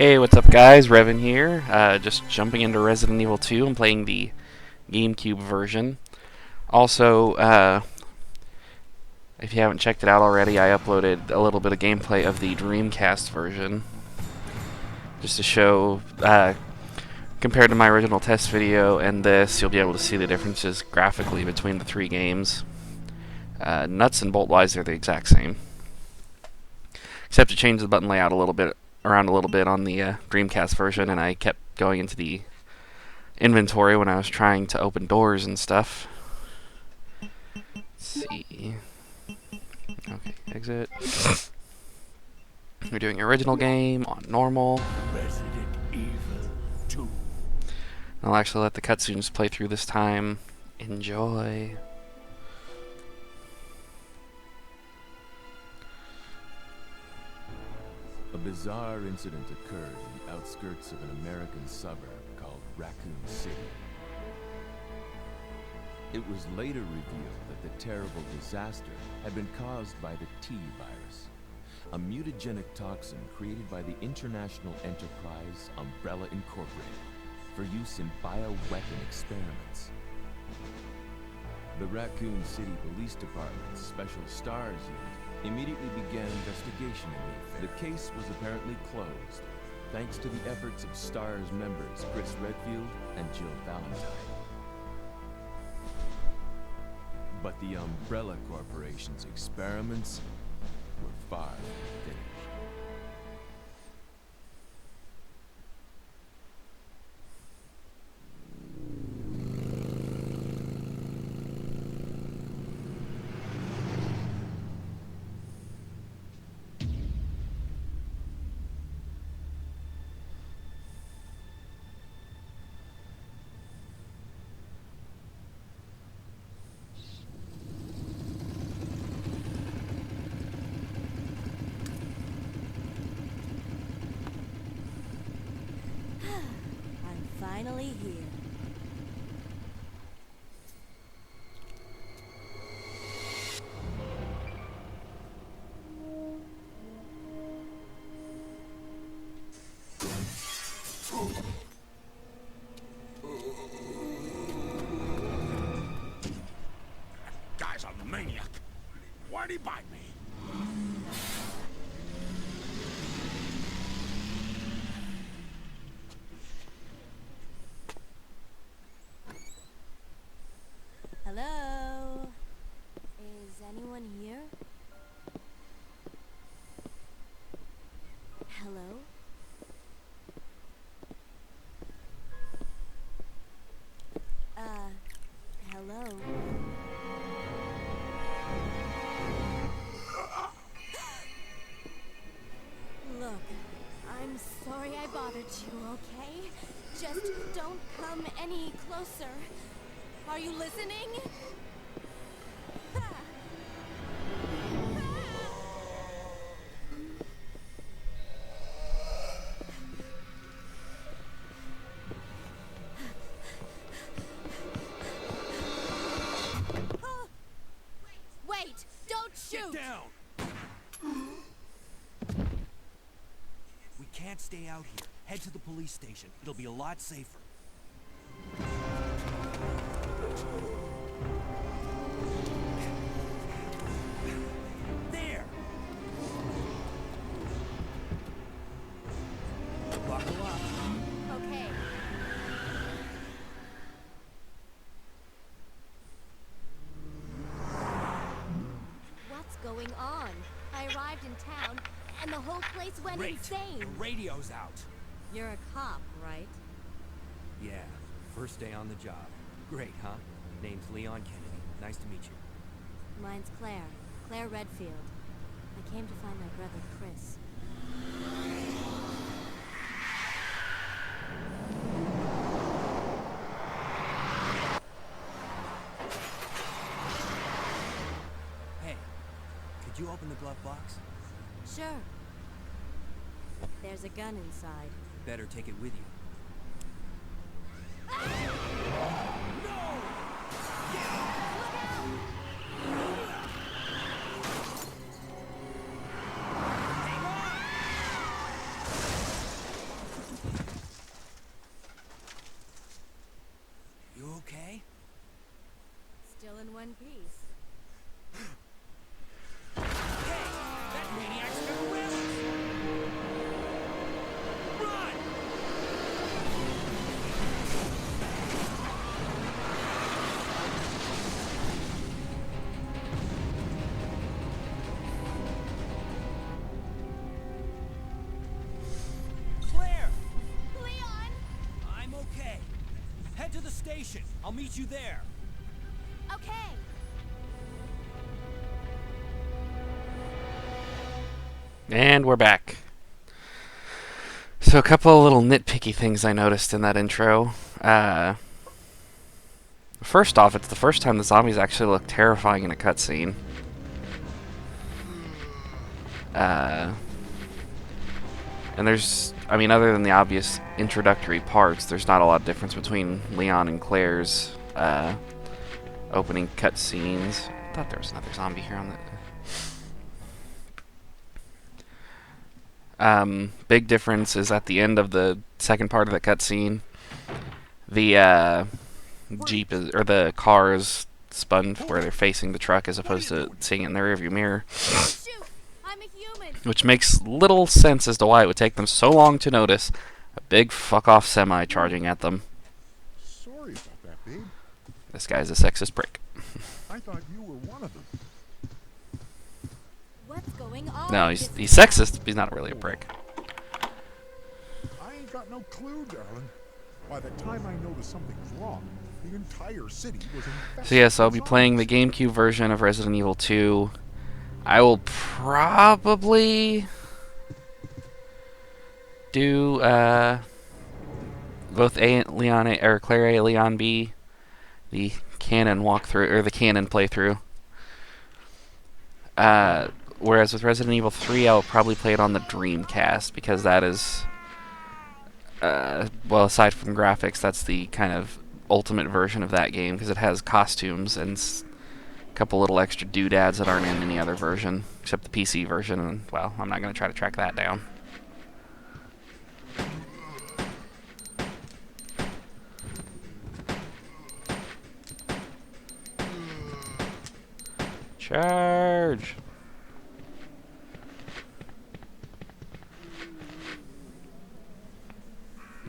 Hey, what's up guys? Revan here. Just jumping into Resident Evil 2 and playing the GameCube version. Also, if you haven't checked it out already, I uploaded a little bit of gameplay of the Dreamcast version. Just to show, compared to my original test video and this, you'll be able to see the differences graphically between the three games. Nuts and bolt-wise, they're the exact same. Except to change the button layout around a little bit on the Dreamcast version, and I kept going into the inventory when I was trying to open doors and stuff. Let's see. Okay, exit. We're doing original game on normal. Resident Evil 2. I'll actually let the cutscenes play through this time. Enjoy. A bizarre incident occurred in the outskirts of an American suburb called Raccoon City. It was later revealed that the terrible disaster had been caused by the T virus, a mutagenic toxin created by the international enterprise Umbrella Incorporated for use in bioweapon experiments. The Raccoon City Police Department's Special Stars Unit immediately began investigation in the affair. The case was apparently closed, thanks to the efforts of STARS members Chris Redfield and Jill Valentine. But the Umbrella Corporation's experiments were far from finished. I'm finally here. Guy's a maniac. Why'd he bite me? Hello? Is anyone here? Hello? Hello? Look, I'm sorry I bothered you, okay? Just don't come any closer. Are you listening? Wait! Don't shoot! Get down! We can't stay out here. Head to the police station. It'll be a lot safer. There! Buckle up. Okay. What's going on? I arrived in town, and the whole place went Great. insane. The radio's out. You're a cop, right? Yeah, first day on the job. Great, huh? Name's Leon Kennedy. Nice to meet you. Mine's Claire. Claire Redfield. I came to find my brother, Chris. Hey, could you open the glove box? Sure. There's a gun inside. Better take it with you. I'll meet you there. Okay. And we're back. So a couple of little nitpicky things I noticed in that intro. First off, it's the first time the zombies actually look terrifying in a cutscene. And there's, I mean, other than the obvious introductory parts, there's not a lot of difference between Leon and Claire's opening cutscenes. I thought there was another zombie here on the... big difference is at the end of the second part of the cutscene, the Jeep is, or the car is spun where they're facing the truck as opposed to seeing it in the rearview mirror. Shoot! I'm a human. Which makes little sense as to why it would take them so long to notice a big fuck-off semi charging at them. Sorry about that, babe. This guy's a sexist prick. I thought you were one of them. What's going on? No, he's sexist, but he's not really a prick. I ain't got no clue, darling. By the time I notice something's wrong, the entire city was infested. So yes, I'll be with playing the zombies. GameCube version of Resident Evil 2. I will probably do both Leon A or Claire A, Leon B, the canon walkthrough or the canon playthrough. Whereas with Resident Evil 3, I'll probably play it on the Dreamcast because that is, well, aside from graphics, that's the kind of ultimate version of that game because it has costumes and a couple little extra doodads that aren't in any other version except the PC version. And well, I'm not going to try to track that down. Charge!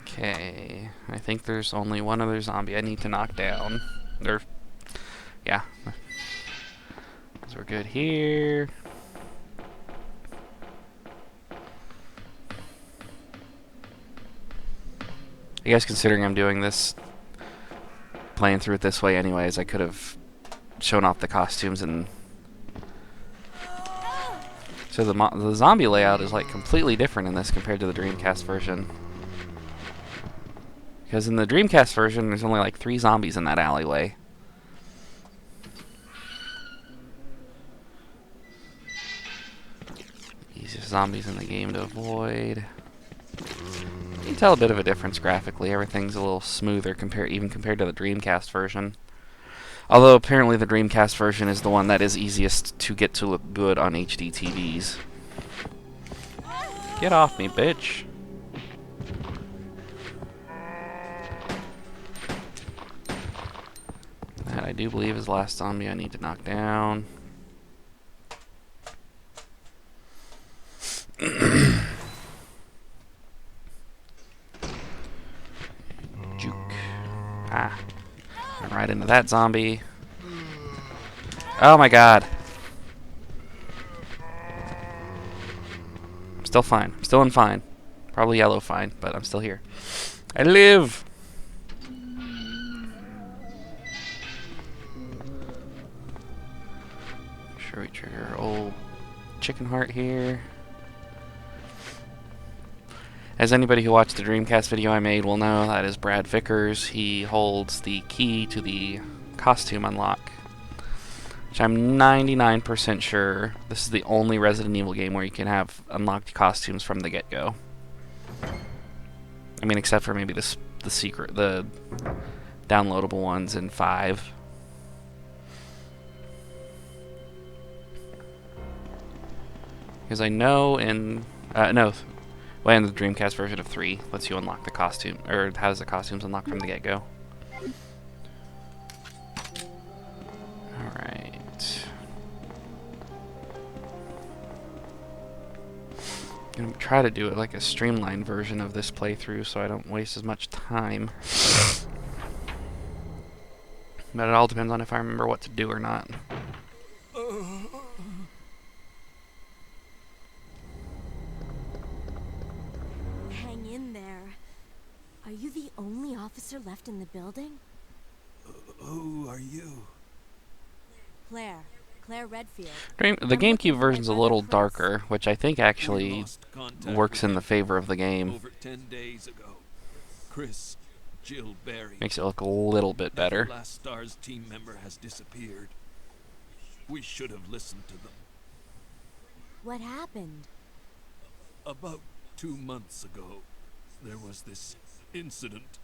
Okay, I think there's only one other zombie I need to knock down. Yeah. So we're good here. I guess considering I'm doing this, playing through it this way anyways, I could have shown off the costumes and... So the zombie layout is like completely different in this compared to the Dreamcast version. Because in the Dreamcast version, there's only like 3 zombies in that alleyway. Easiest zombies in the game to avoid. You can tell a bit of a difference graphically. Everything's a little smoother even compared to the Dreamcast version. Although apparently the Dreamcast version is the one that is easiest to get to look good on HD TVs. Get off me, bitch. That I do believe is the last zombie I need to knock down. Juke. Ah. Went right into that zombie. Oh my god. I'm still fine. I'm still in fine. Probably yellow fine, but I'm still here. I live! Sure we trigger our old chicken heart here. As anybody who watched the Dreamcast video I made will know, that is Brad Vickers. He holds the key to the costume unlock, which I'm 99% sure this is the only Resident Evil game where you can have unlocked costumes from the get-go. I mean, except for maybe the downloadable ones in 5. Because I know in well, in the Dreamcast version of 3 lets you unlock the costume, or has the costumes unlocked from the get-go. Alright. I'm gonna try to do it like a streamlined version of this playthrough so I don't waste as much time. But it all depends on if I remember what to do or not. Hang in there. Are you the only officer left in the building? Who are you? Claire. Claire Redfield. The I'm looking GameCube for my version's a brother, little Chris. darker, which I think We actually lost contact works with in the him favor of the game. over 10 days ago. Chris, Jill Barry. Makes it look a little bit better. The last STARS team member has disappeared. We should have listened to them. What happened? About 2 months ago, there was this incident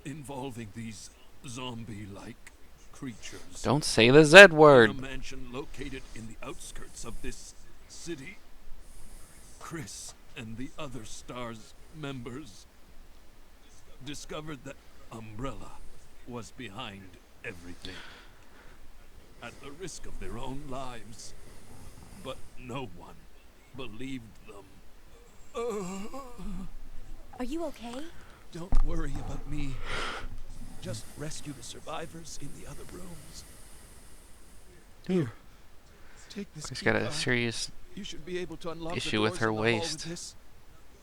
involving these zombie-like creatures. Don't say the Z In word. a mansion located in the outskirts of this city. Chris and the other STARS members discovered that Umbrella was behind everything. At the risk of their own lives. But no one believed them. Are you okay? Don't worry about me. Just rescue the survivors in the other rooms. Here, take this She's key got a card. serious You should be able to unlock issue the with doors her in the hall waist. with this.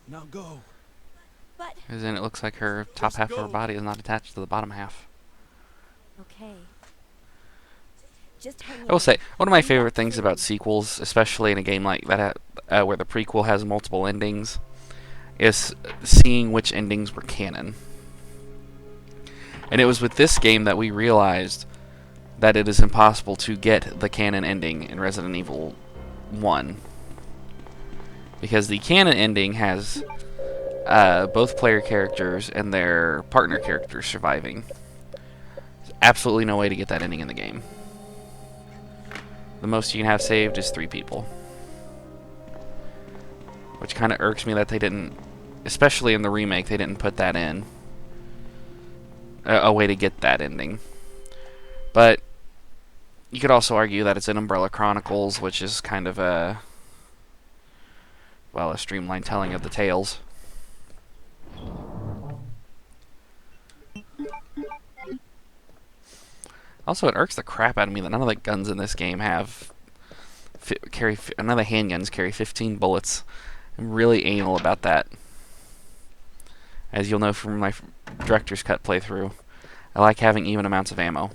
Now go. But Because then it looks like her top half of her body is not attached to the bottom half. okay. Just hang I will in. say, one of my We got favorite things through. about sequels, especially in a game like that, where the prequel has multiple endings, is seeing which endings were canon. And it was with this game that we realized that it is impossible to get the canon ending in Resident Evil 1. Because the canon ending has both player characters and their partner characters surviving. There's absolutely no way to get that ending in the game. The most you can have saved is 3 people. Which kind of irks me that they didn't, especially in the remake, they didn't put that in. A way to get that ending. But you could also argue that it's in Umbrella Chronicles, which is kind of a, well, a streamlined telling of the tales. Also, it irks the crap out of me that none of the guns in this game have none of the handguns carry 15 bullets. I'm really anal about that. As you'll know from my director's cut playthrough, I like having even amounts of ammo.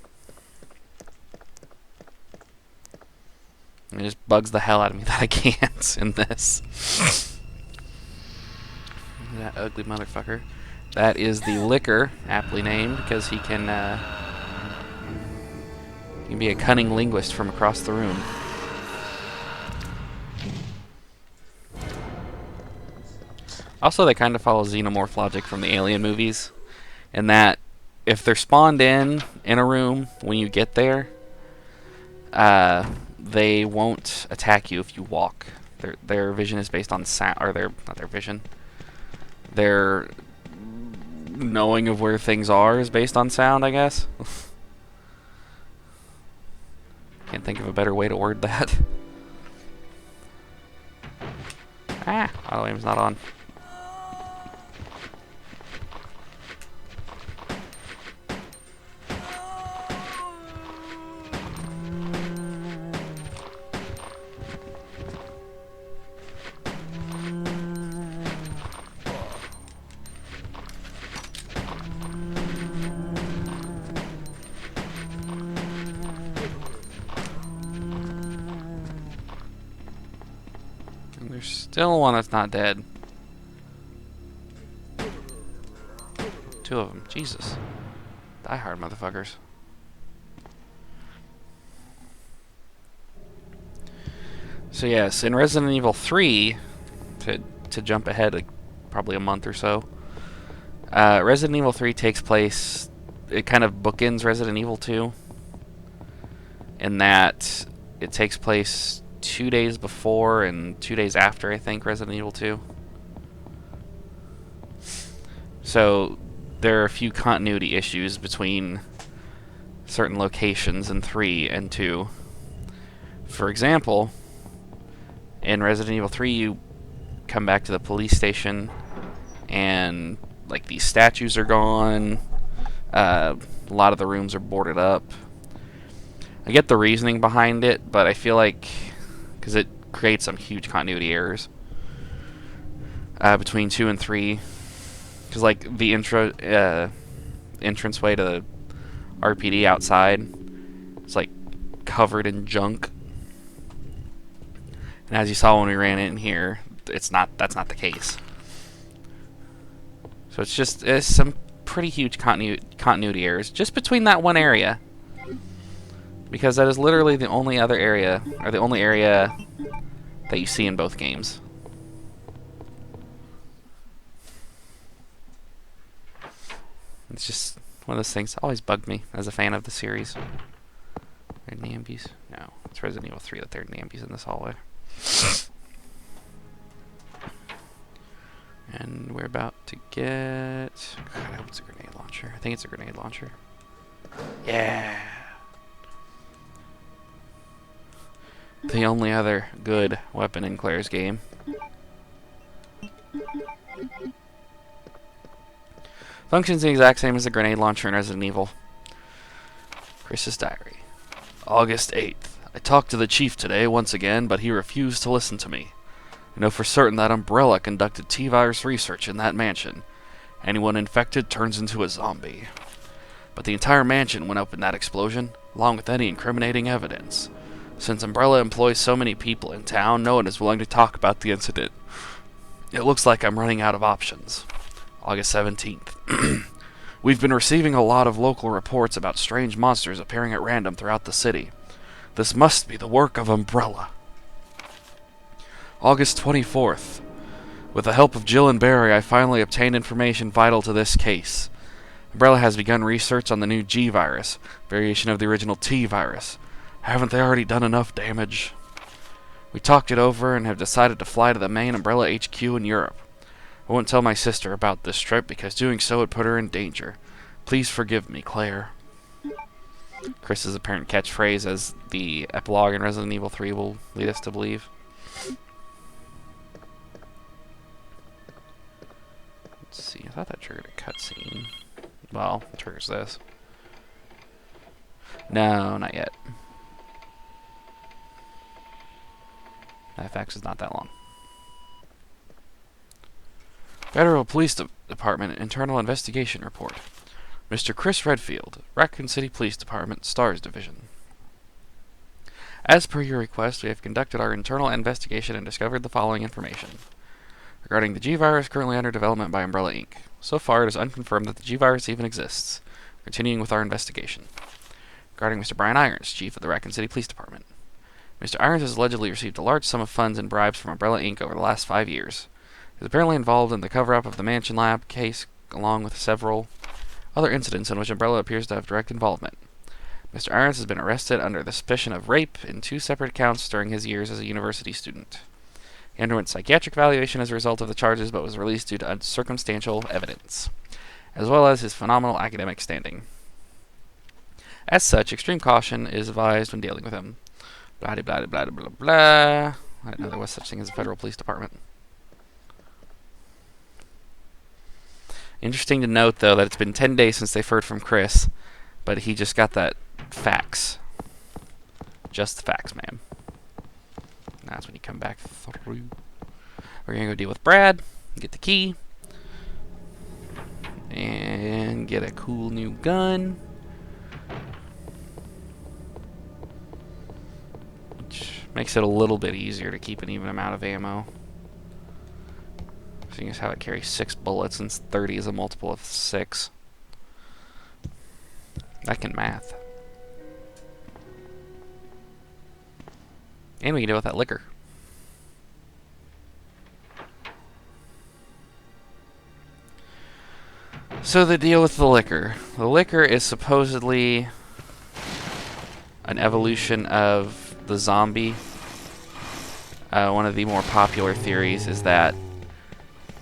It just bugs the hell out of me that I can't in this. That ugly motherfucker. That is the Licker, aptly named, because he can be a cunning linguist from across the room. Also, they kind of follow xenomorph logic from the Alien movies, in that if they're spawned in a room when you get there, they won't attack you if you walk. Their vision is based on sound, or not their vision. Their knowing of where things are is based on sound, I guess. Can't think of a better way to word that. Auto aim's not on. There's still one that's not dead. 2 of them. Jesus. Die hard, motherfuckers. So yes, in Resident Evil 3, to jump ahead probably a month or so, Resident Evil 3 takes place, it kind of bookends Resident Evil 2, in that it takes place 2 days before and 2 days after, I think, Resident Evil 2. So there are a few continuity issues between certain locations in 3 and 2. For example, in Resident Evil 3, you come back to the police station and like these statues are gone. A lot of the rooms are boarded up. I get the reasoning behind it, but I feel like, because it creates some huge continuity errors between 2 and 3. Because like the entranceway to RPD outside. It's like covered in junk. And as you saw when we ran in here, that's not the case. So it's some pretty huge continuity errors just between that one area. Because that is literally the only other area, or the only area that you see in both games. It's just one of those things that always bugged me as a fan of the series. They're Nambies? No, it's Resident Evil 3 that they're Nambies in this hallway. And we're about to get... God, I hope it's a grenade launcher. I think it's a grenade launcher. Yeah! The only other good weapon in Claire's game. Functions the exact same as the grenade launcher in Resident Evil. Chris's diary. August 8th. I talked to the chief today once again, but he refused to listen to me. I know for certain that Umbrella conducted T-virus research in that mansion. Anyone infected turns into a zombie. But the entire mansion went up in that explosion, along with any incriminating evidence. Since Umbrella employs so many people in town, no one is willing to talk about the incident. It looks like I'm running out of options. August 17th. We've been receiving a lot of local reports about strange monsters appearing at random throughout the city. This must be the work of Umbrella. August 24th. With the help of Jill and Barry, I finally obtained information vital to this case. Umbrella has begun research on the new G virus, variation of the original T virus. Haven't they already done enough damage? We talked it over and have decided to fly to the main Umbrella HQ in Europe. I won't tell my sister about this trip because doing so would put her in danger. Please forgive me, Claire. Chris's apparent catchphrase, as the epilogue in Resident Evil 3 will lead us to believe. Let's see, I thought that triggered a cutscene. Well, it triggers this. No, not yet. FX is not that long. Federal Police Department Internal Investigation Report. Mr. Chris Redfield, Raccoon City Police Department, STARS Division. As per your request, we have conducted our internal investigation and discovered the following information. Regarding the G-Virus currently under development by Umbrella Inc. So far, it is unconfirmed that the G-Virus even exists. Continuing with our investigation. Regarding Mr. Brian Irons, Chief of the Raccoon City Police Department. Mr. Irons has allegedly received a large sum of funds and bribes from Umbrella Inc. over the last 5 years. He is apparently involved in the cover-up of the Mansion Lab case, along with several other incidents in which Umbrella appears to have direct involvement. Mr. Irons has been arrested under the suspicion of rape in 2 separate counts during his years as a university student. He underwent psychiatric evaluation as a result of the charges, but was released due to circumstantial evidence, as well as his phenomenal academic standing. As such, extreme caution is advised when dealing with him. Blah blah blah blah blah blah. I didn't know there was such thing as a federal police department. Interesting to note, though, that it's been 10 days since they've heard from Chris, but he just got that fax. Just the fax, ma'am. That's when you come back through. We're going to go deal with Brad, get the key, and get a cool new gun. Which makes it a little bit easier to keep an even amount of ammo. Seeing as how it carries 6 bullets and 30 is a multiple of 6. I can math. And we can deal with that liquor. So the deal with the liquor. The liquor is supposedly an evolution of the zombie. One of the more popular theories is that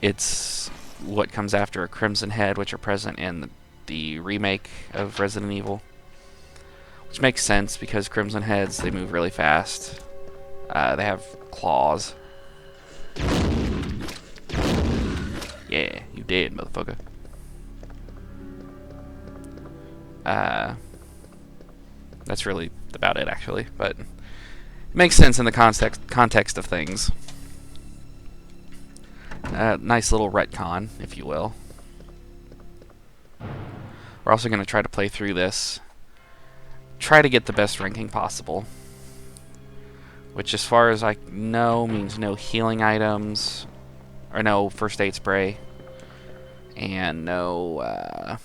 it's what comes after a Crimson Head, which are present in the remake of Resident Evil. Which makes sense because Crimson Heads, they move really fast. They have claws. Yeah, you dead, motherfucker. That's really about it, actually. But it makes sense in the context of things. Nice little retcon, if you will. We're also going to try to play through this try to get the best ranking possible. Which, as far as I know, means no healing items, or no first aid spray, and no,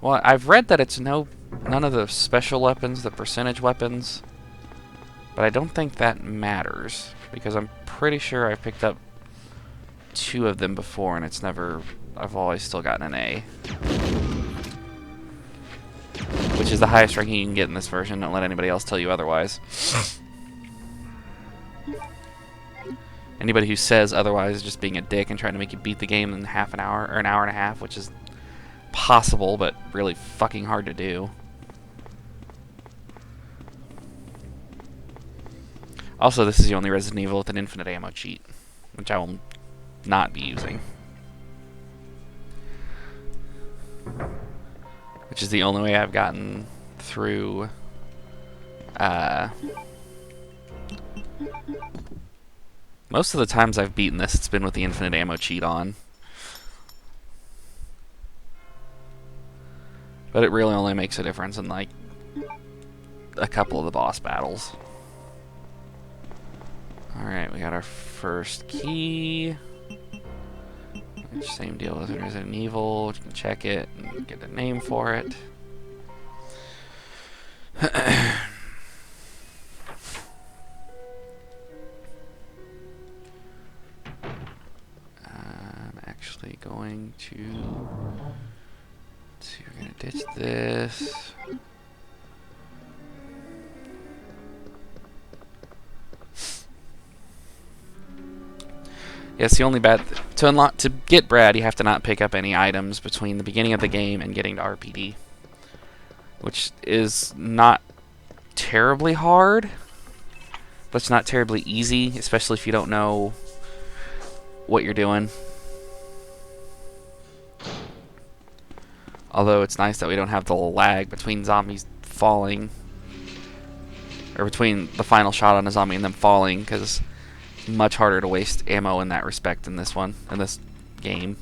well, I've read that it's none of the special weapons, the percentage weapons, but I don't think that matters, because I'm pretty sure I've picked up 2 of them before, and I've always still gotten an A. Which is the highest ranking you can get in this version. Don't let anybody else tell you otherwise. Anybody who says otherwise is just being a dick and trying to make you beat the game in half an hour or an hour and a half, which is possible, but really fucking hard to do. Also, this is the only Resident Evil with an infinite ammo cheat, which I will not be using. Which is the only way I've gotten through most of the times I've beaten this, it's been with the infinite ammo cheat on. But it really only makes a difference in like a couple of the boss battles. Alright, we got our first key. Which, same deal as in Resident Evil. You can check it and get a name for it. I'm actually going to... Let's see, we're going to ditch this. Yes, the only bad to get Brad, you have to not pick up any items between the beginning of the game and getting to RPD, which is not terribly hard, but it's not terribly easy, especially if you don't know what you're doing. Although it's nice that we don't have the lag between zombies falling, or between the final shot on a zombie and them falling, because much harder to waste ammo in that respect in this game.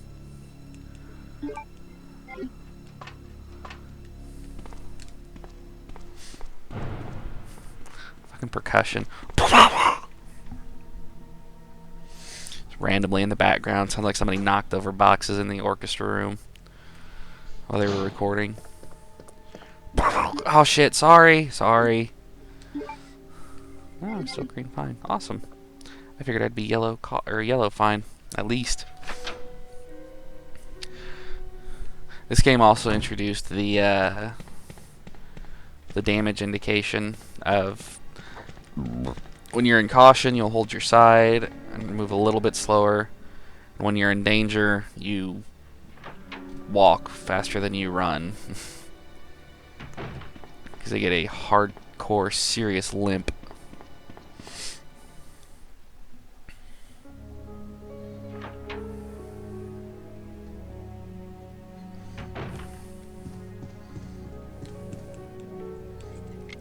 Fucking percussion. Just randomly in the background, sounds like somebody knocked over boxes in the orchestra room while they were recording. Oh shit, sorry. Oh, I'm still green fine. Awesome. I figured I'd be yellow fine, at least. This game also introduced the damage indication of when you're in caution, you'll hold your side and move a little bit slower. And when you're in danger, you walk faster than you run. Because they get a hardcore, serious limp.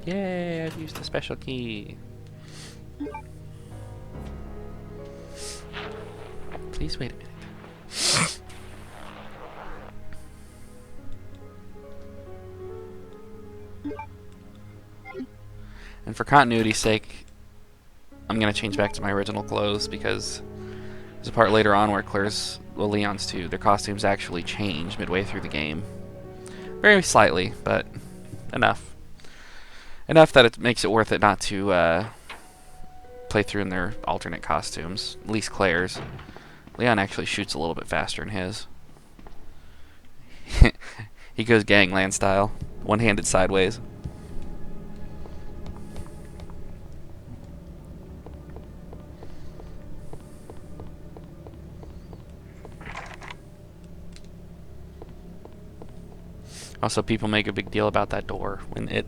Yay, I've used the special key. Please wait a minute. And for continuity's sake, I'm going to change back to my original clothes because there's a part later on where Claire's, well, Leon's too, their costumes actually change midway through the game. Very slightly, but enough. Enough that it makes it worth it not to play through in their alternate costumes. At least Claire's. Leon actually shoots a little bit faster in his. He goes gangland style. One-handed sideways. Also, people make a big deal about that door when it...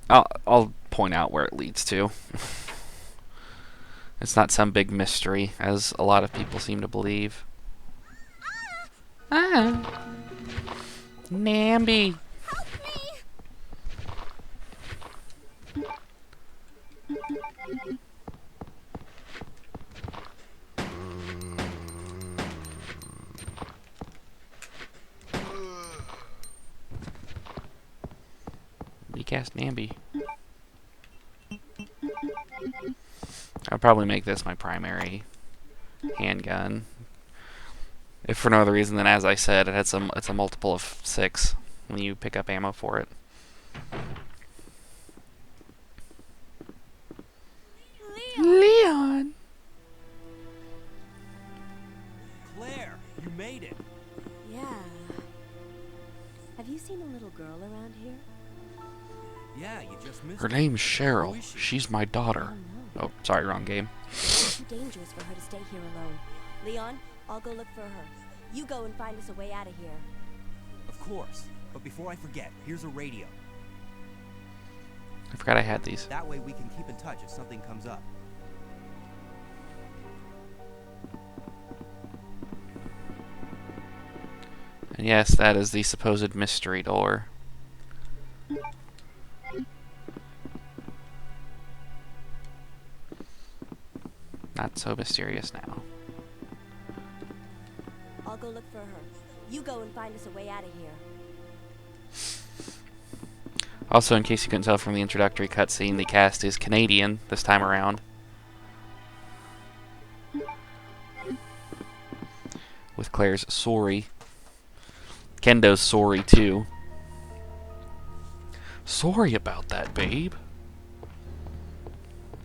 I'll point out where it leads to. It's not some big mystery, as a lot of people seem to believe. Ah! Namby! Help me! kick-ass Namby. I'll probably make this my primary handgun. If for no other reason than, as I said, it's a multiple of 6 when you pick up ammo for it. Leon! Claire, you made it. Yeah. Have you seen a little girl around here? Yeah, you just missed Her it. name's Who Cheryl. is she? She's my daughter. Oh, no. Oh, sorry, wrong game. It's too dangerous for her to stay here alone. Leon, I'll go look for her. You go and find us a way out of here. Of course. But before I forget, here's a radio. I forgot I had these. That way we can keep in touch if something comes up. And yes, that is the supposed mystery door. Not so mysterious now. I'll go look for her. You go and find us a way out of here. Also, in case you couldn't tell from the introductory cutscene, the cast is Canadian this time around. With Claire's sorry. Kendo's sorry, too. Sorry about that, babe.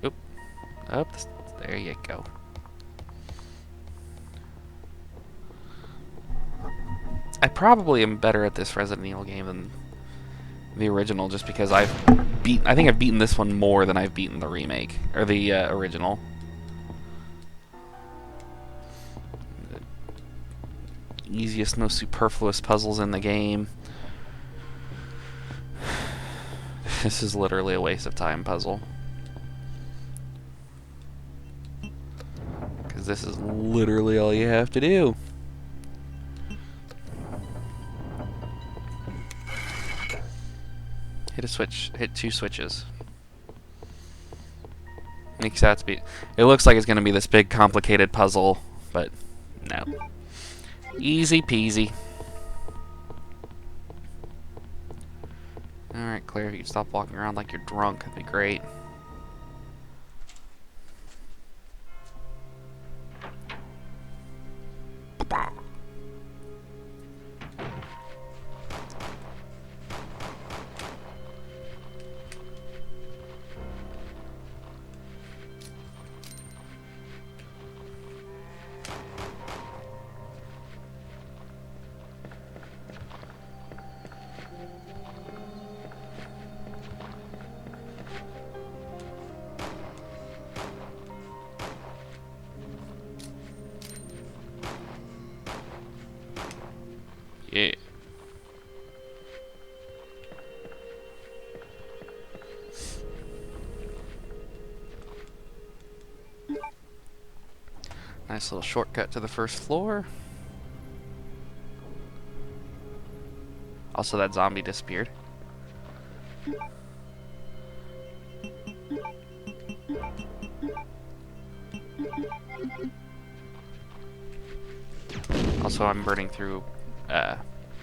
Oop. Up. There you go. I probably am better at this Resident Evil game than the original, just because I think I've beaten this one more than I've beaten the remake or the original. The easiest, most superfluous puzzles in the game. This is literally a waste of time puzzle. Because this is literally all you have to do. Hit a switch. Hit 2 switches. Makes out to be. It looks like it's going to be this big, complicated puzzle, but no. Easy peasy. Alright, Claire, if you could stop walking around like you're drunk, that'd be great. Yeah. Nice little shortcut to the first floor. Also, that zombie disappeared. Also, I'm burning through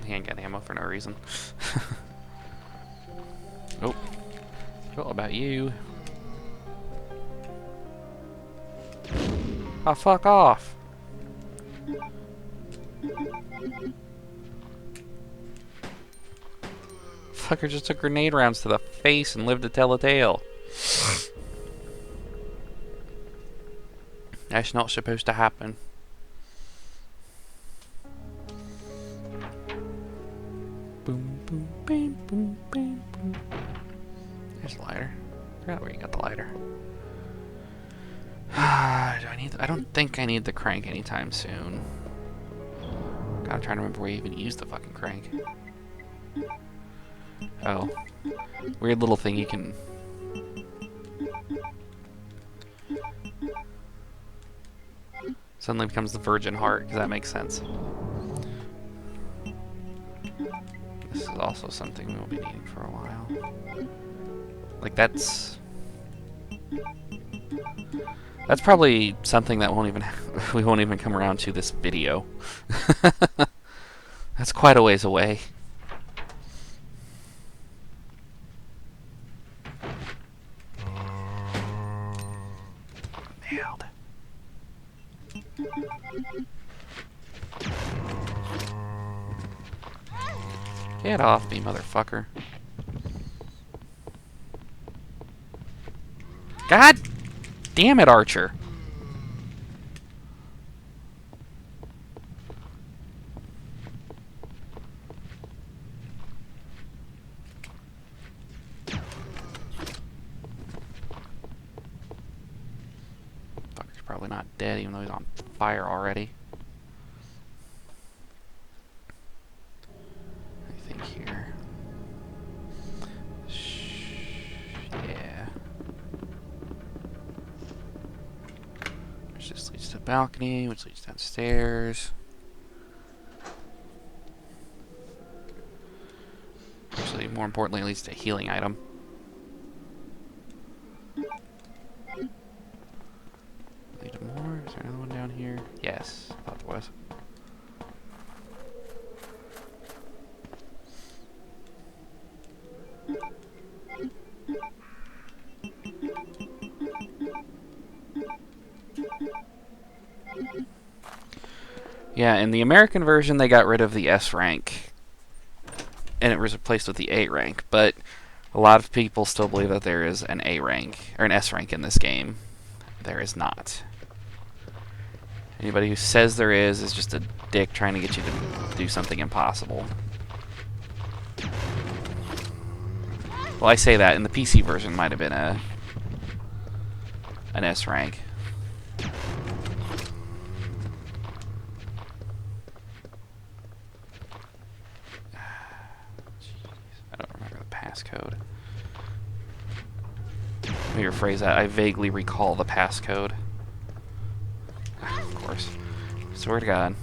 handgun ammo for no reason. Nope. What about you? Oh, fuck off! Fucker just took grenade rounds to the face and lived to tell a tale. That's not supposed to happen. Boom, boom, bam, boom, bam, boom. There's a lighter. I forgot where you got the lighter. Do I need? I don't think I need the crank anytime soon. God, I'm trying to remember where you even used the fucking crank. Oh, weird little thing you can. Suddenly becomes the Virgin Heart, because that makes sense. This is also something we will be needing for a while. Like that's probably something that won't even we won't even come around to this video. That's quite a ways away. Nailed. Get off me, motherfucker. God damn it, Archer. Fucker's probably not dead, even though he's on fire already. I think here. Yeah. Which just leads to the balcony, which leads downstairs. Actually, more importantly, it leads to a healing item. Lead to more? Is there another one down here? Yes, I thought there was. Yeah, in the American version, they got rid of the S rank, and it was replaced with the A rank, but a lot of people still believe that there is an A rank, or an S rank in this game. There is not. Anybody who says there is just a dick trying to get you to do something impossible. Well, I say that, in the PC version might have been an S rank. Passcode. Let me rephrase that. I vaguely recall the passcode. Of course. Swear to God.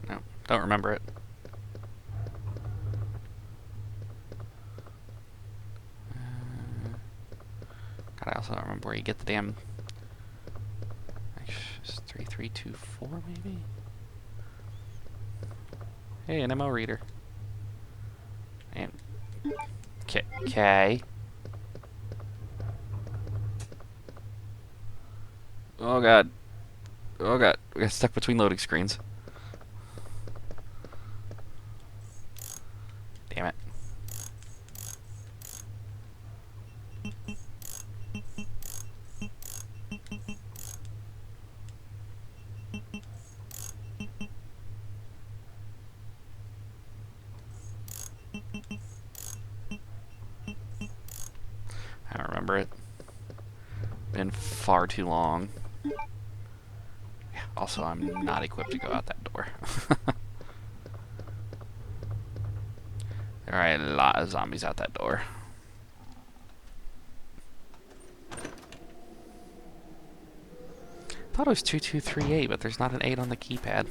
No, don't remember it. I also don't remember where you get the damn... It's 3324, maybe? Hey, an MO reader. And... Okay. Oh god. Oh god. We got stuck between loading screens. Damn it. I don't remember it. Been far too long. Yeah, also, I'm not equipped to go out that door. There are a lot of zombies out that door. I thought it was 2238, but there's not an 8 on the keypad.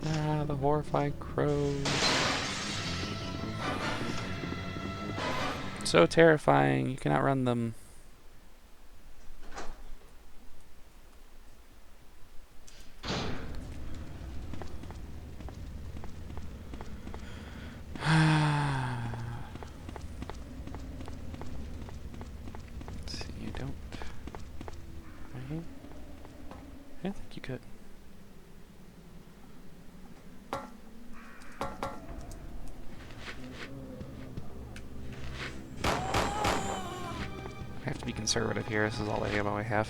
Ah, the horrified crows. So terrifying, you can outrun them. Let's see, you don't. Right? I think you could. I have to be conservative here. This is all the ammo I have.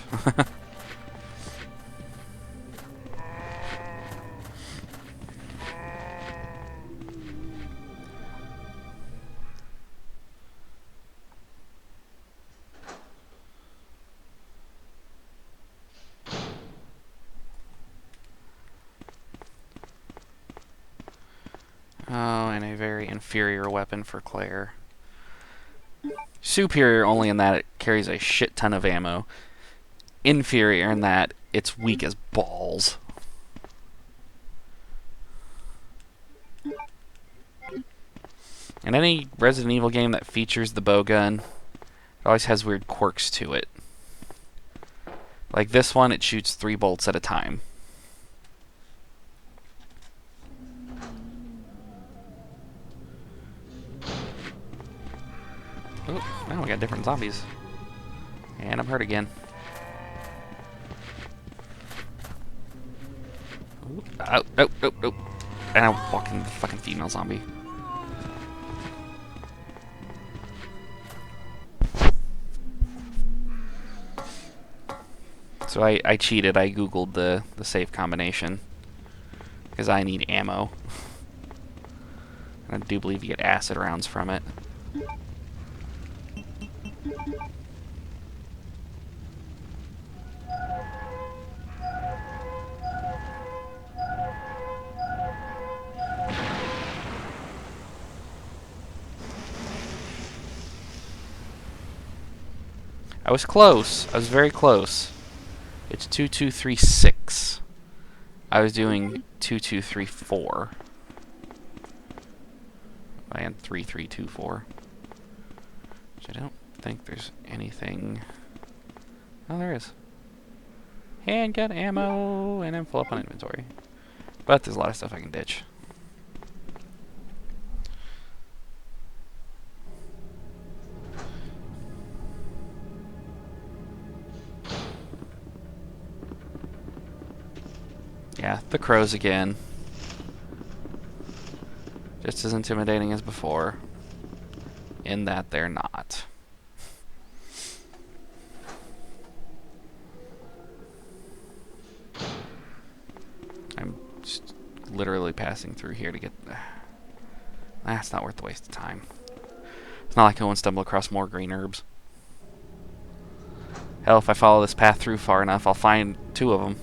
Oh, and a very inferior weapon for Claire. Superior only in that it carries a shit ton of ammo. inferior in that it's weak as balls. And any Resident Evil game that features the bowgun, it always has weird quirks to it. Like this one, it shoots 3 bolts at a time. Oh, now we got different zombies. And I'm hurt again. Oh, oh, oh, oh. And I'm walking the fucking female zombie. So I cheated. I googled the save combination. Because I need ammo. And I do believe you get acid rounds from it. I was close. I was very close. It's 2236. I was doing 2234. And 3324. Which I don't think there's anything. Oh, there is. Handgun ammo, and I'm full up on inventory. But there's a lot of stuff I can ditch. Yeah, the crows again. Just as intimidating as before. In that they're not. I'm just literally passing through here to get... That's not worth the waste of time. It's not like I won't stumble across more green herbs. Hell, if I follow this path through far enough, I'll find 2 of them.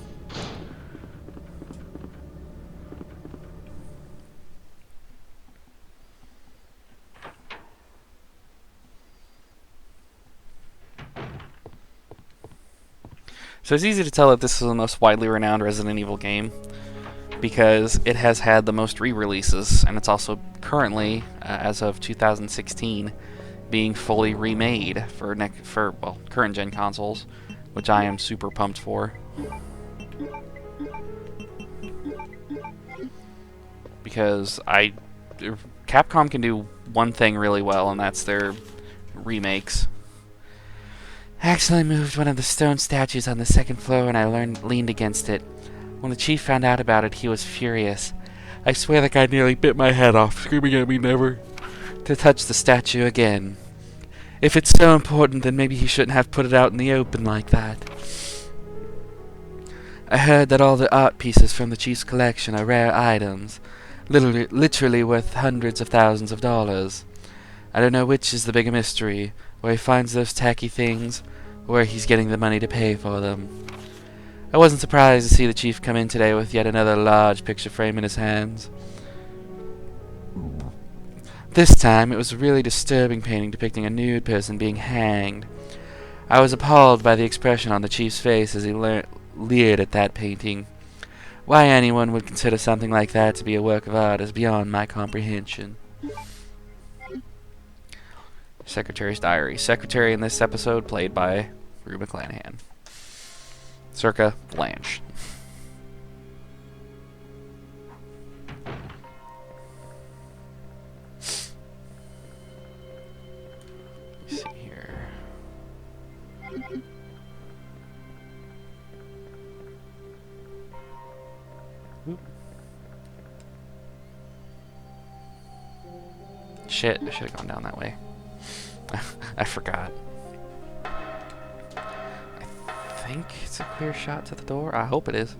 So it's easy to tell that this is the most widely renowned Resident Evil game because it has had the most re-releases, and it's also currently, as of 2016, being fully remade for current gen consoles, which I am super pumped for. Because Capcom can do one thing really well, and that's their remakes. I accidentally moved one of the stone statues on the second floor and I leaned against it. When the chief found out about it, he was furious. I swear the guy nearly bit my head off, screaming at me never to touch the statue again. If it's so important, then maybe he shouldn't have put it out in the open like that. I heard that all the art pieces from the chief's collection are rare items, literally worth hundreds of thousands of dollars. I don't know which is the bigger mystery, where he finds those tacky things, or where he's getting the money to pay for them. I wasn't surprised to see the chief come in today with yet another large picture frame in his hands. This time, it was a really disturbing painting depicting a nude person being hanged. I was appalled by the expression on the chief's face as he leered at that painting. Why anyone would consider something like that to be a work of art is beyond my comprehension. Secretary's Diary. Secretary in this episode played by Rue McClanahan. Circa Blanche. Let's see here. Oop. Shit, I should have gone down that way. I forgot. I think it's a clear shot to the door. I hope it is.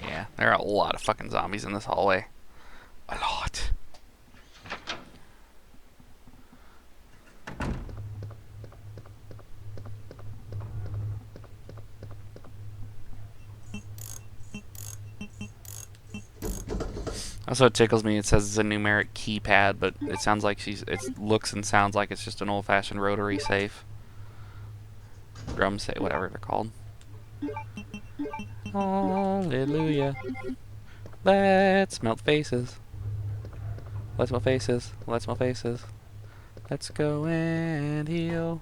Yeah, There are a lot of fucking zombies in this hallway. A lot. Also, it tickles me. It says it's a numeric keypad, but it sounds like it looks and sounds like it's just an old-fashioned rotary safe. Drum safe, whatever they're called. Hallelujah. Let's melt faces. Let's melt faces. Let's melt faces. Let's go and heal.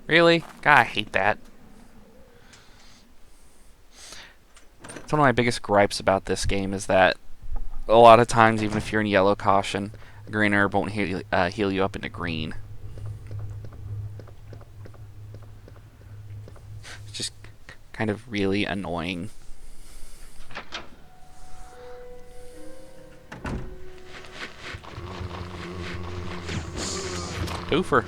Really? God, I hate that. It's one of my biggest gripes about this game is that a lot of times, even if you're in yellow caution, green herb won't heal you up into green. It's just kind of really annoying. Twofer.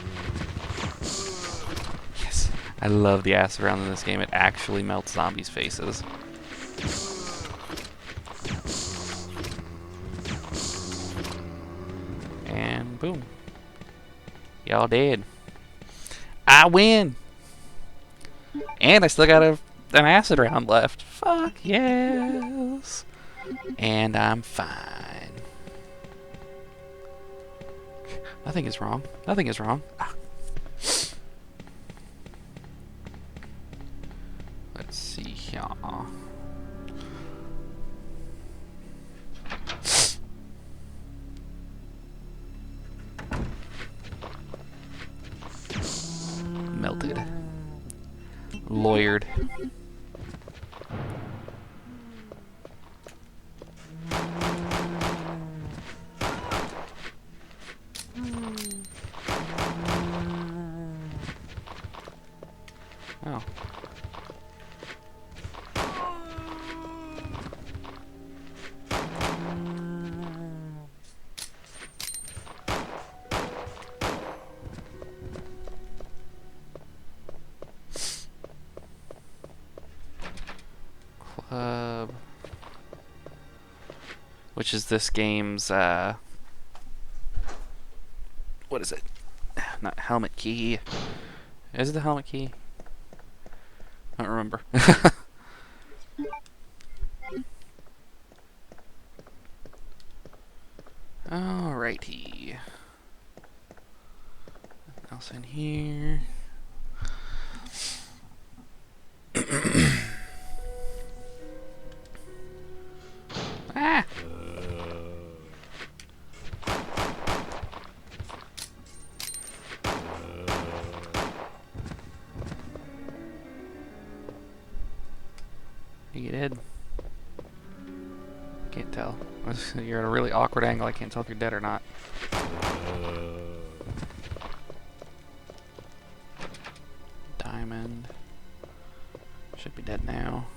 Yes, I love the acid round in this game. It actually melts zombies' faces. And boom. Y'all dead. I win! And I still got an acid round left. Fuck yes! And I'm fine. Nothing is wrong. Nothing is wrong. Ah. Let's see here. Melted. Lawyered. Oh. Club. Which is this game's, what is it? Not helmet key. Is it the helmet key? I don't remember. Alrighty. Nothing else in here. Ah! You dead? Can't tell. You're at a really awkward angle. I can't tell if you're dead or not. Diamond. Should be dead now.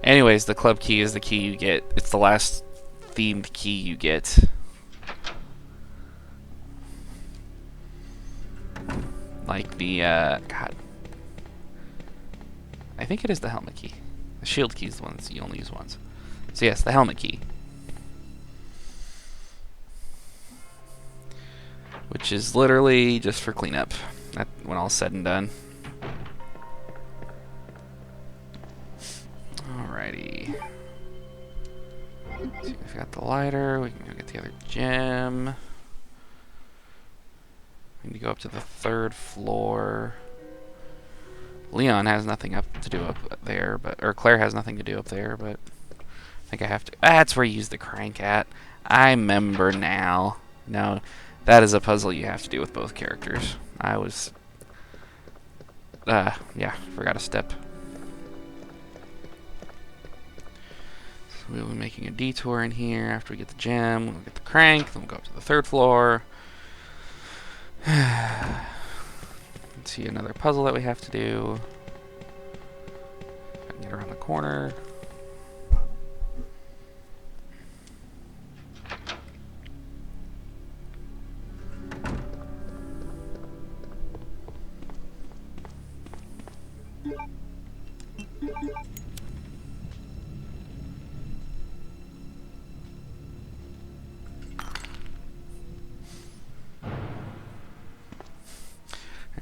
Anyways, the club key is the key you get. It's the last themed key you get. Like the, God. I think it is the helmet key. The shield key is the one that's the only used ones. So yes, the helmet key. Which is literally just for cleanup. When all's said and done. Alrighty. So we've got the lighter. We can go get the other gem. We need to go up to the 3rd floor. Leon has nothing to do up there, or Claire has nothing to do up there, but I think I have to. That's where you use the crank at. I remember now. No, that is a puzzle you have to do with both characters. I was, yeah, forgot a step. So we'll be making a detour in here after we get the gem. We'll get the crank, then we'll go up to the 3rd floor. Let's see, another puzzle that we have to do. I can get around the corner.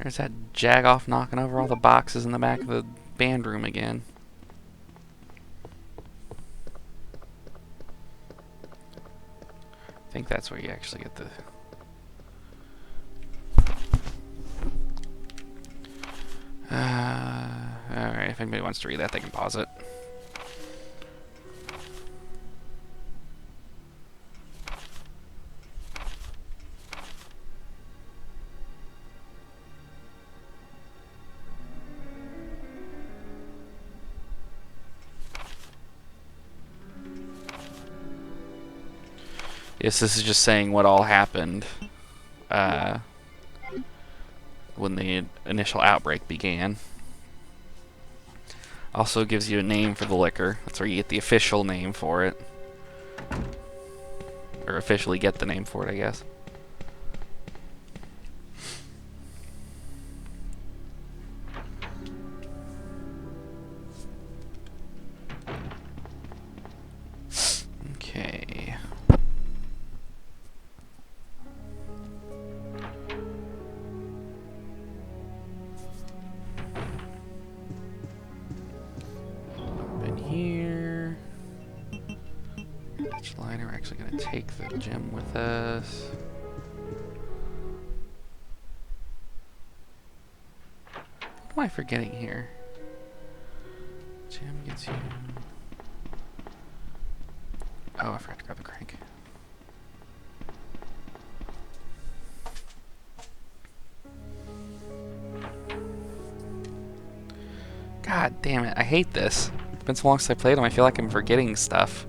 There's that jagoff knocking over all the boxes in the back of the band room again. I think that's where you actually get the... Alright, if anybody wants to read that, they can pause it. Yes, this is just saying what all happened when the initial outbreak began. Also gives you a name for the liquor. That's where you get the official name for it. Or officially get the name for it, I guess. Okay. Here. Which line are we actually going to take the gem with us? What am I forgetting here? Gem gets you. Oh, I forgot to grab the crank. God damn it, I hate this. It's been so long since I played them, I feel like I'm forgetting stuff.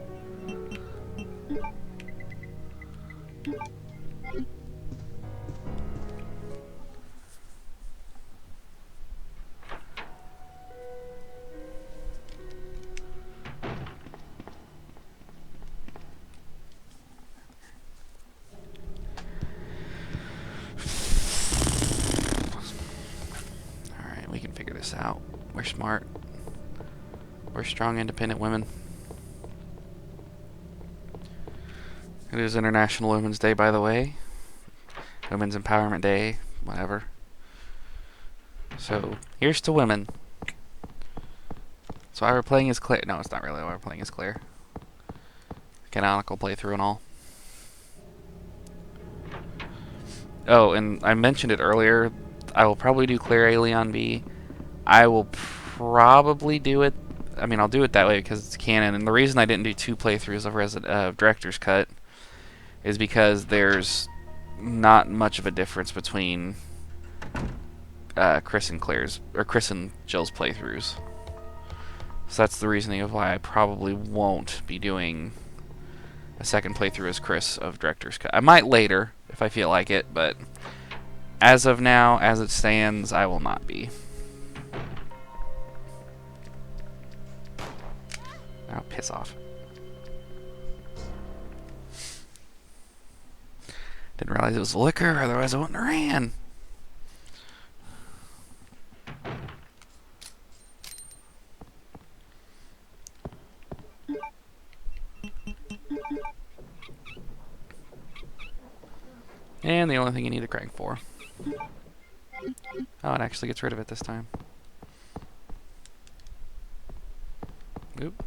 Alright, we can figure this out. We're smart. We're strong, independent women. It is International Women's Day, by the way. Women's Empowerment Day, whatever. So, here's to women. That's why we're playing as Claire. No, it's not really why we're playing as Claire. Canonical playthrough and all. Oh, and I mentioned it earlier. I will probably do Claire A. Leon B. I will probably do it. I mean, I'll do it that way because it's canon. And the reason I didn't do 2 playthroughs of Director's Cut is because there's not much of a difference between Chris and Jill's playthroughs. So that's the reasoning of why I probably won't be doing a second playthrough as Chris of Director's Cut. I might later if I feel like it, but as of now, as it stands, I will not be. Oh, piss off. Didn't realize it was liquor, otherwise I wouldn't have ran. And the only thing you need the crank for. Oh, it actually gets rid of it this time. Oop.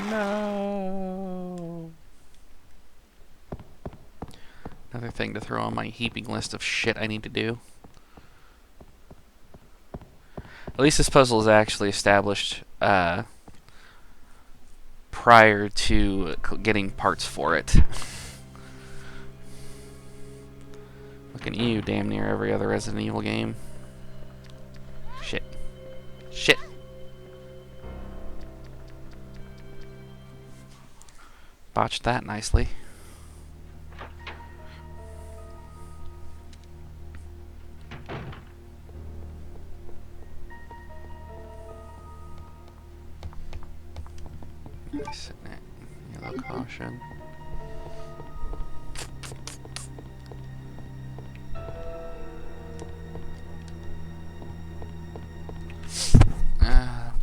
No. Another thing to throw on my heaping list of shit I need to do. At least this puzzle is actually established prior to getting parts for it. Fucking you, damn near every other Resident Evil game. Shit. Shit. Botched that nicely. Sitting at yellow caution.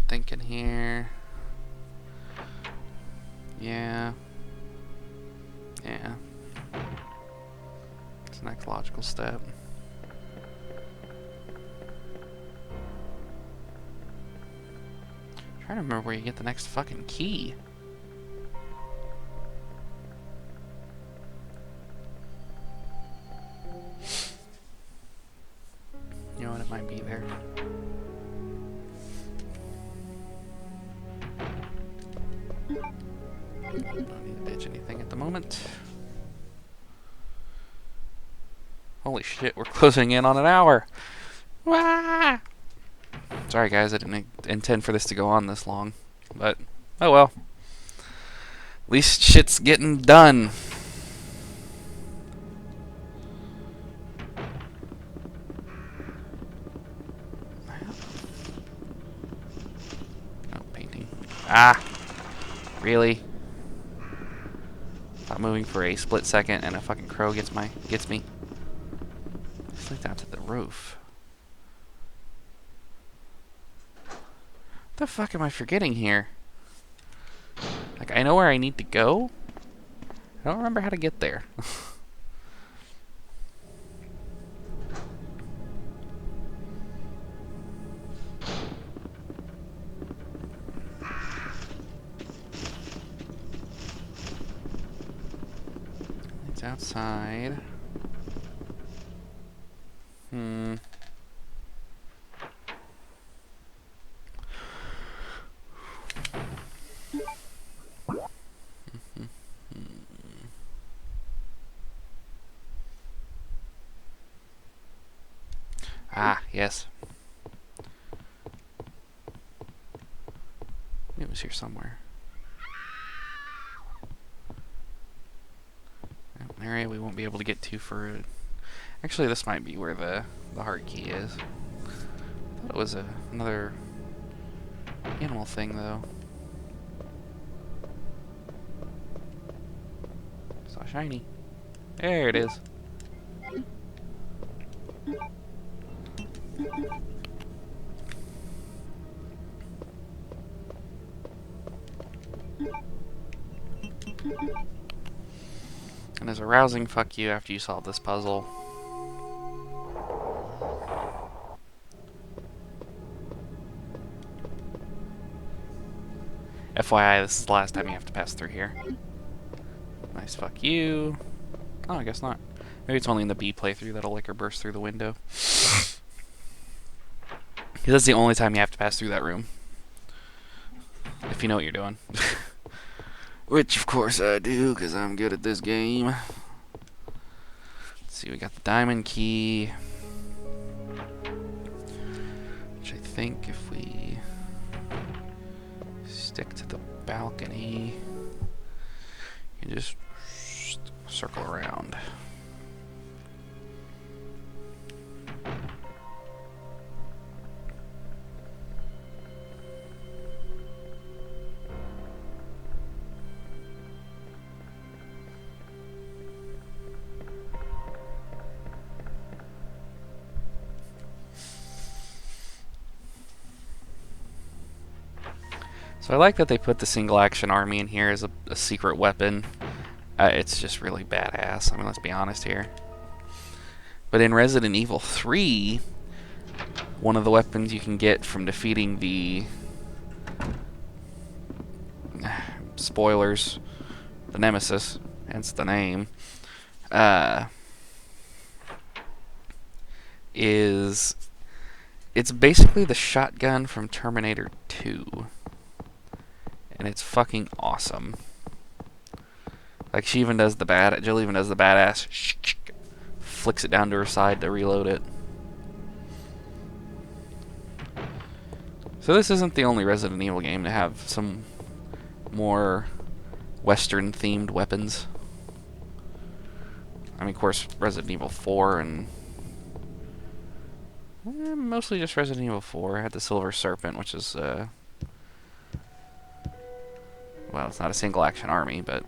Thinking here. Yeah. Yeah. It's the next logical step. Trying to remember where you get the next fucking key. You know what? It might be there. Don't need to ditch anything at the moment. Holy shit, we're closing in on an hour. Wah! Sorry guys, I didn't intend for this to go on this long. But, oh well. At least shit's getting done. Oh, painting. Ah! Really? Not moving for a split second and a fucking crow gets me. Slid down to the roof. What the fuck am I forgetting here? Like, I know where I need to go. I don't remember how to get there. It's outside. Ah, yes. It was here somewhere. An area we won't be able to get to for... Actually, this might be where the heart key is. I thought it was another animal thing, though. Saw shiny. There it is. And as a rousing fuck you after you solve this puzzle. FYI, this is the last time you have to pass through here. Nice fuck you. Oh, I guess not. Maybe it's only in the B playthrough that'll liquor burst through the window. Because that's the only time you have to pass through that room. If you know what you're doing. Which, of course, I do, because I'm good at this game. Let's see, we got the diamond key. Which I think if we stick to the balcony, you just circle around. So I like that they put the single action army in here as a secret weapon. It's just really badass. I mean, let's be honest here. But in Resident Evil 3, one of the weapons you can get from defeating the... spoilers. The Nemesis, hence the name. It's basically the shotgun from Terminator 2. And it's fucking awesome. Like, Jill even does the badass flicks it down to her side to reload it. So this isn't the only Resident Evil game to have some more Western-themed weapons. I mean, of course, Resident Evil 4 and mostly just Resident Evil 4 had the Silver Serpent, which is well, it's not a single action army, but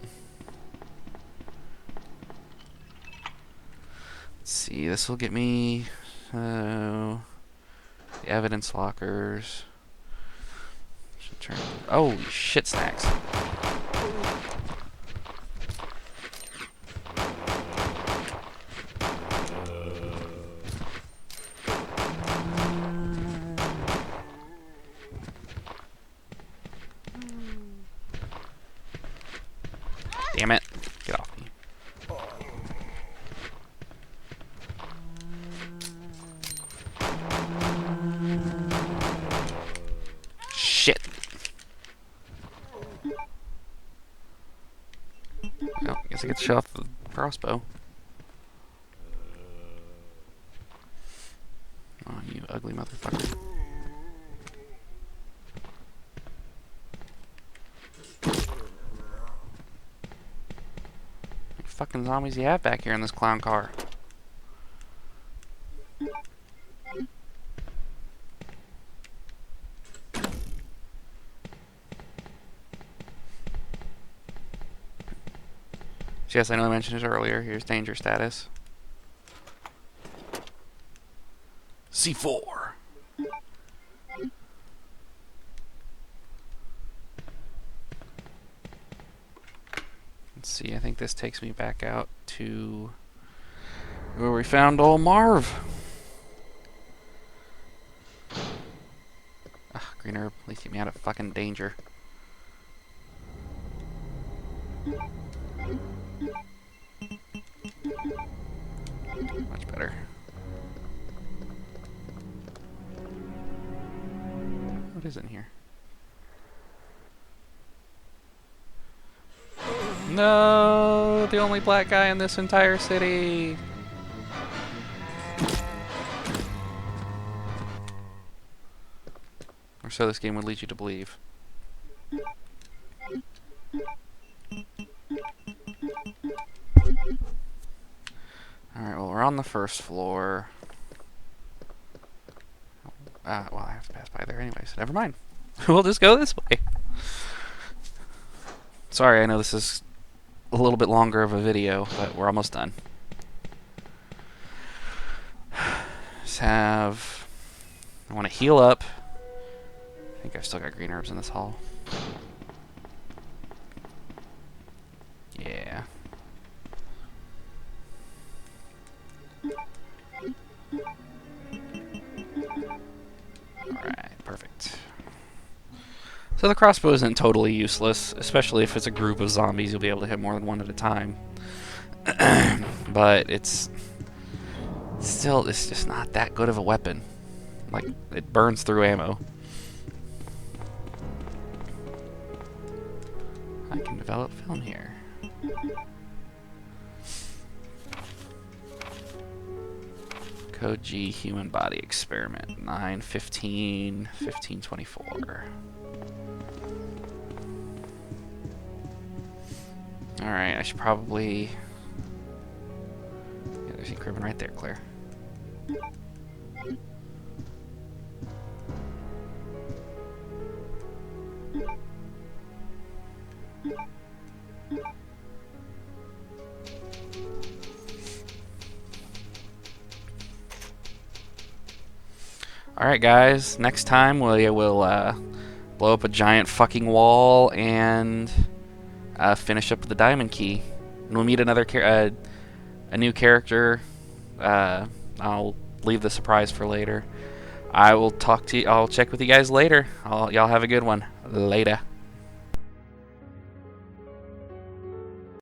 let's see. This will get me the evidence lockers. Should turn. Oh shit! Snacks. Damn it. Get off me. Shit. Well, I guess I get to show off the crossbow. Oh, you ugly motherfucker. Fucking zombies you have back here in this clown car? So yes, I know I mentioned it earlier. Here's danger status. C4. Let's see, I think this takes me back out to where we found old Marv. Ugh, green herb, at least keep me out of fucking danger. Much better. What is in here? No, the only black guy in this entire city. Or so this game would lead you to believe. Alright, well, we're on the first floor. Well, I have to pass by there anyway, so never mind. We'll just go this way. Sorry, I know this is a little bit longer of a video, but we're almost done. Just have... I want to heal up. I think I've still got green herbs in this hall. Yeah. Alright, perfect. So the crossbow isn't totally useless, especially if it's a group of zombies. You'll be able to hit more than one at a time. But it's just not that good of a weapon. Like, it burns through ammo. I can develop film here. Code G human body experiment 9/15/1524. Alright, I should probably... Yeah, there's the equipment right there, Claire. Alright guys, next time we will blow up a giant fucking wall and finish up with the diamond key. And we'll meet another a new character. I'll leave the surprise for later. I will talk to you. I'll check with you guys later. Y'all have a good one. Later.